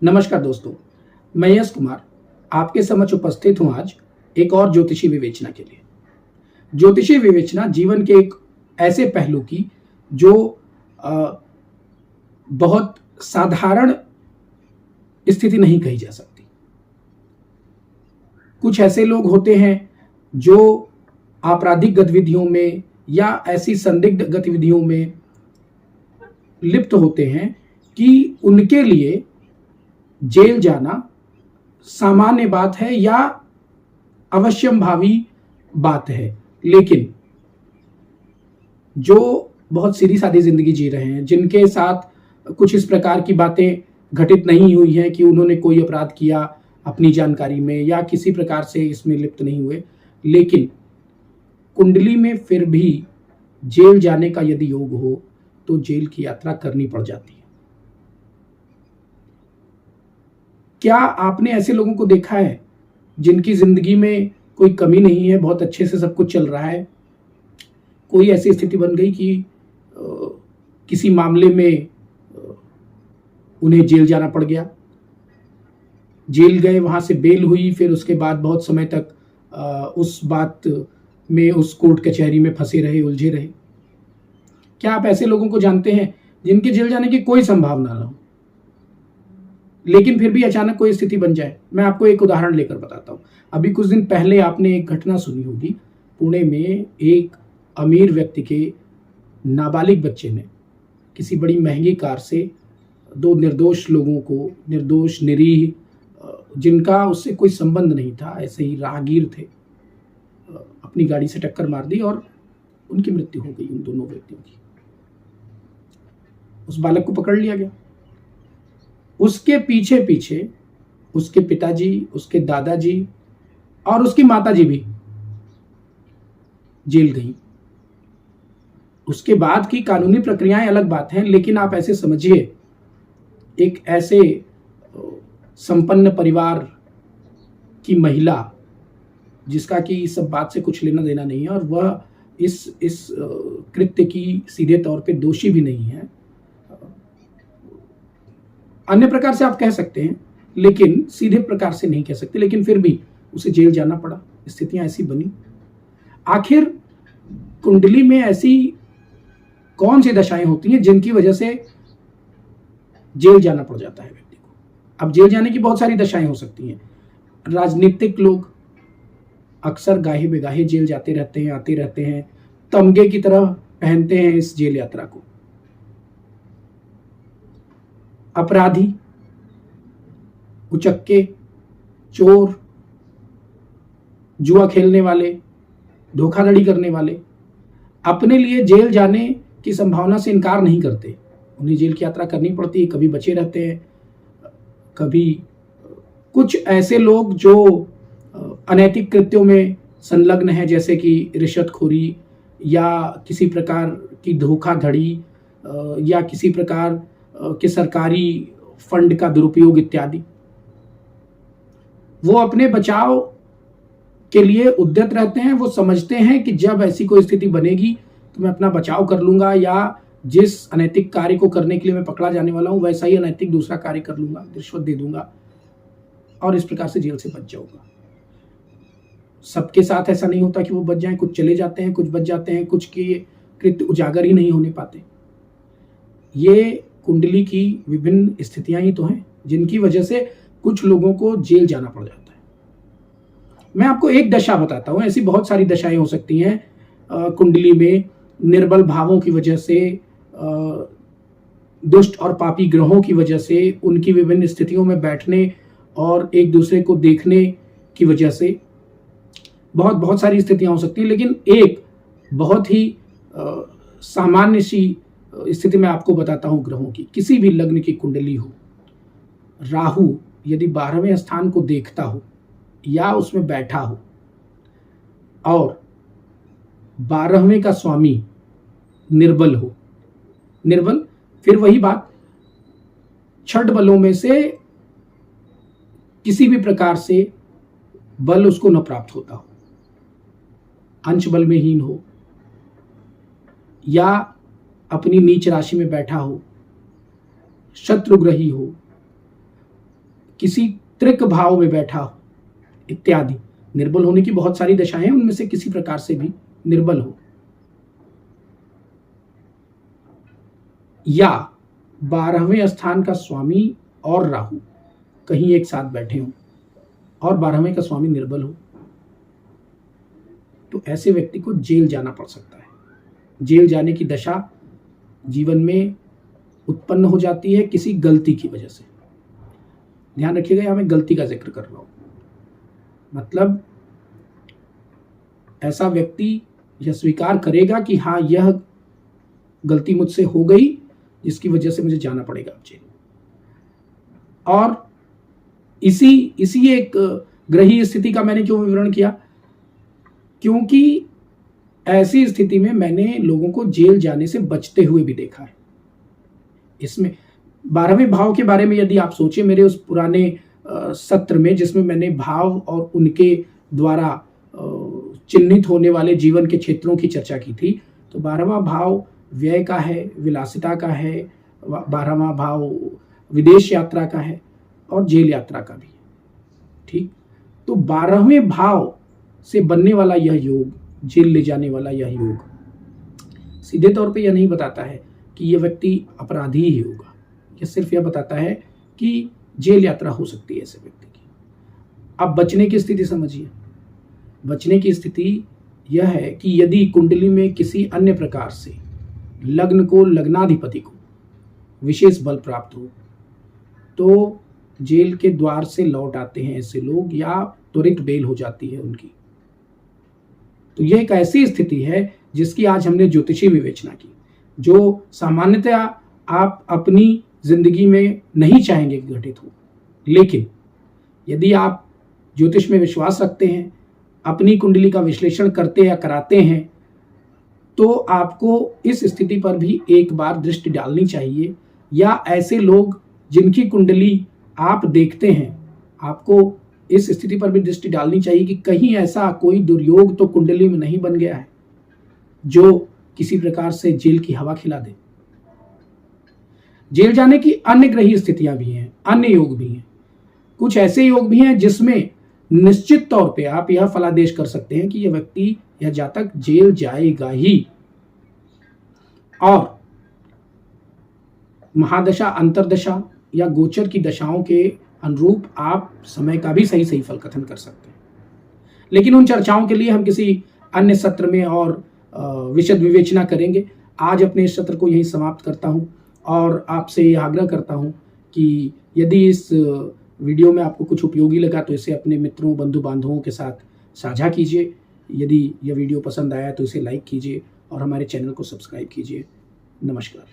नमस्कार दोस्तों, मैं यश कुमार आपके समक्ष उपस्थित हूँ आज एक और ज्योतिषी विवेचना के लिए। ज्योतिषी विवेचना जीवन के एक ऐसे पहलू की जो अ, बहुत साधारण स्थिति नहीं कही जा सकती। कुछ ऐसे लोग होते हैं जो आपराधिक गतिविधियों में या ऐसी संदिग्ध गतिविधियों में लिप्त होते हैं कि उनके लिए जेल जाना सामान्य बात है या अवश्यंभावी बात है। लेकिन जो बहुत सीधी सादी जिंदगी जी रहे हैं, जिनके साथ कुछ इस प्रकार की बातें घटित नहीं हुई हैं कि उन्होंने कोई अपराध किया अपनी जानकारी में या किसी प्रकार से इसमें लिप्त नहीं हुए, लेकिन कुंडली में फिर भी जेल जाने का यदि योग हो तो जेल की यात्रा करनी पड़ जाती है। क्या आपने ऐसे लोगों को देखा है जिनकी जिंदगी में कोई कमी नहीं है, बहुत अच्छे से सब कुछ चल रहा है, कोई ऐसी स्थिति बन गई कि किसी मामले में उन्हें जेल जाना पड़ गया, जेल गए, वहां से बेल हुई, फिर उसके बाद बहुत समय तक उस बात में उस कोर्ट कचहरी में फंसे रहे, उलझे रहे। क्या आप ऐसे लोगों को जानते हैं जिनके जेल जाने की कोई संभावना ना हो, लेकिन फिर भी अचानक कोई स्थिति बन जाए? मैं आपको एक उदाहरण लेकर बताता हूं। अभी कुछ दिन पहले आपने एक घटना सुनी होगी। पुणे में एक अमीर व्यक्ति के नाबालिग बच्चे ने किसी बड़ी महंगी कार से दो निर्दोष लोगों को, निर्दोष निरीह जिनका उससे कोई संबंध नहीं था, ऐसे ही राहगीर थे, अपनी गाड़ी से टक्कर मार दी और उनकी मृत्यु हो गई, उन दोनों व्यक्तियों की। उस बालक को पकड़ लिया गया। उसके पीछे पीछे उसके पिताजी, उसके दादाजी और उसकी माताजी भी जेल गई। उसके बाद की कानूनी प्रक्रियाएं अलग बात हैं, लेकिन आप ऐसे समझिए, एक ऐसे संपन्न परिवार की महिला जिसका कि इस सब बात से कुछ लेना देना नहीं है और वह इस कृत्य की सीधे तौर पे दोषी भी नहीं है, अन्य प्रकार से आप कह सकते हैं लेकिन सीधे प्रकार से नहीं कह सकते, लेकिन फिर भी उसे जेल जाना पड़ा। स्थितियां ऐसी बनी। आखिर कुंडली में ऐसी कौन सी दशाएं होती हैं जिनकी वजह से जेल जाना पड़ जाता है व्यक्ति को? अब जेल जाने की बहुत सारी दशाएं हो सकती हैं। राजनीतिक लोग अक्सर गाहे बेगाहे जेल जाते रहते हैं, आते रहते हैं, तमगे की तरह पहनते हैं इस जेल यात्रा को। अपराधी, उचक्के, चोर, जुआ खेलने वाले, धोखाधड़ी करने वाले अपने लिए जेल जाने की संभावना से इनकार नहीं करते। उन्हें जेल की यात्रा करनी पड़ती है, कभी बचे रहते हैं, कभी कुछ ऐसे लोग जो अनैतिक कृत्यों में संलग्न है, जैसे कि रिश्वतखोरी या किसी प्रकार की धोखाधड़ी या किसी प्रकार के सरकारी फंड का दुरुपयोग इत्यादि। वो अपने बचाव के लिए उद्यत रहते हैं। वो समझते हैं कि जब ऐसी कोई स्थिति बनेगी तो मैं अपना बचाव कर लूंगा, या जिस अनैतिक कार्य को करने के लिए मैं पकड़ा जाने वाला हूं वैसा ही अनैतिक दूसरा कार्य कर लूंगा, रिश्वत दे दूंगा और इस प्रकार से जेल से बच जाऊंगा। सबके साथ ऐसा नहीं होता कि वो बच जाएं, कुछ चले जाते हैं, कुछ बच जाते हैं, कुछ के कृत्य उजागर ही नहीं होने पाते। ये कुंडली की विभिन्न स्थितियां ही तो हैं जिनकी वजह से कुछ लोगों को जेल जाना पड़ जाता है। मैं आपको एक दशा बताता हूं, ऐसी बहुत सारी दशाएं हो सकती हैं कुंडली में। निर्बल भावों की वजह से, दुष्ट और पापी ग्रहों की वजह से, उनकी विभिन्न स्थितियों में बैठने और एक दूसरे को देखने की वजह से बहुत बहुत सारी स्थितियां हो सकती हैं। लेकिन एक बहुत ही सामान्य सी स्थिति मैं आपको बताता हूं ग्रहों की। किसी भी लग्न की कुंडली हो, राहु यदि 12वें स्थान को देखता हो या उसमें बैठा हो और 12वें का स्वामी निर्बल हो, निर्बल फिर वही बात, छठ बलों में से किसी भी प्रकार से बल उसको न प्राप्त होता हो, अंश बल में हीन हो या अपनी नीच राशि में बैठा हो, शत्रुग्रही हो, किसी त्रिक भाव में बैठा हो इत्यादि। निर्बल होने की बहुत सारी दशाएं हैं, उनमें से किसी प्रकार से भी निर्बल हो, या 12वें स्थान का स्वामी और राहु कहीं एक साथ बैठे हों और 12वें का स्वामी निर्बल हो, तो ऐसे व्यक्ति को जेल जाना पड़ सकता है। जेल जाने की दशा जीवन में उत्पन्न हो जाती है किसी गलती की वजह से। ध्यान रखिएगा, यहां मैं गलती का जिक्र कर रहा हूं। मतलब ऐसा व्यक्ति यह स्वीकार करेगा कि हाँ, यह गलती मुझसे हो गई जिसकी वजह से मुझे जाना पड़ेगा जेल। और इसी एक ग्रही स्थिति का मैंने क्यों विवरण किया, क्योंकि ऐसी स्थिति में मैंने लोगों को जेल जाने से बचते हुए भी देखा है। इसमें 12वें भाव के बारे में यदि आप सोचें, मेरे उस पुराने सत्र में जिसमें मैंने भाव और उनके द्वारा चिन्हित होने वाले जीवन के क्षेत्रों की चर्चा की थी, तो 12वां भाव व्यय का है, विलासिता का है, 12वां भाव विदेश यात्रा का है और जेल यात्रा का भी है। ठीक, तो 12वें भाव से बनने वाला यह योग, जेल ले जाने वाला यह योग, सीधे तौर पे यह नहीं बताता है कि यह व्यक्ति अपराधी ही होगा। यह सिर्फ यह बताता है कि जेल यात्रा हो सकती है ऐसे व्यक्ति की। अब बचने की स्थिति समझिए। बचने की स्थिति यह है कि यदि कुंडली में किसी अन्य प्रकार से लग्न को, लग्नाधिपति को विशेष बल प्राप्त हो, तो जेल के द्वार से लौट आते हैं ऐसे लोग, या त्वरित बेल हो जाती है उनकी। तो यह एक ऐसी स्थिति है जिसकी आज हमने ज्योतिषी विवेचना की, जो सामान्यतया आप अपनी जिंदगी में नहीं चाहेंगे कि घटित हो। लेकिन यदि आप ज्योतिष में विश्वास रखते हैं, अपनी कुंडली का विश्लेषण करते या कराते हैं, तो आपको इस स्थिति पर भी एक बार दृष्टि डालनी चाहिए। या ऐसे लोग जिनकी कुंडली आप देखते हैं, आपको इस स्थिति पर भी दृष्टि डालनी चाहिए कि कहीं ऐसा कोई दुर्योग तो कुंडली में नहीं बन गया है जो किसी प्रकार से जेल की हवा खिला दे। जेल जाने की अन्य ग्रही स्थितियां भी हैं, अन्य योग भी हैं। कुछ ऐसे योग भी हैं जिसमें निश्चित तौर पे आप यह फलादेश कर सकते हैं कि यह व्यक्ति, यह जातक जेल जाएगा ही। और महादशा, अंतरदशा या गोचर की दशाओं के अनुरूप आप समय का भी सही फल कथन कर सकते हैं। लेकिन उन चर्चाओं के लिए हम किसी अन्य सत्र में और विशद विवेचना करेंगे। आज अपने इस सत्र को यहीं समाप्त करता हूं और आपसे यह आग्रह करता हूं कि यदि इस वीडियो में आपको कुछ उपयोगी लगा तो इसे अपने मित्रों, बंधु बांधवों के साथ साझा कीजिए। यदि यह वीडियो पसंद आया तो इसे लाइक कीजिए और हमारे चैनल को सब्सक्राइब कीजिए। नमस्कार।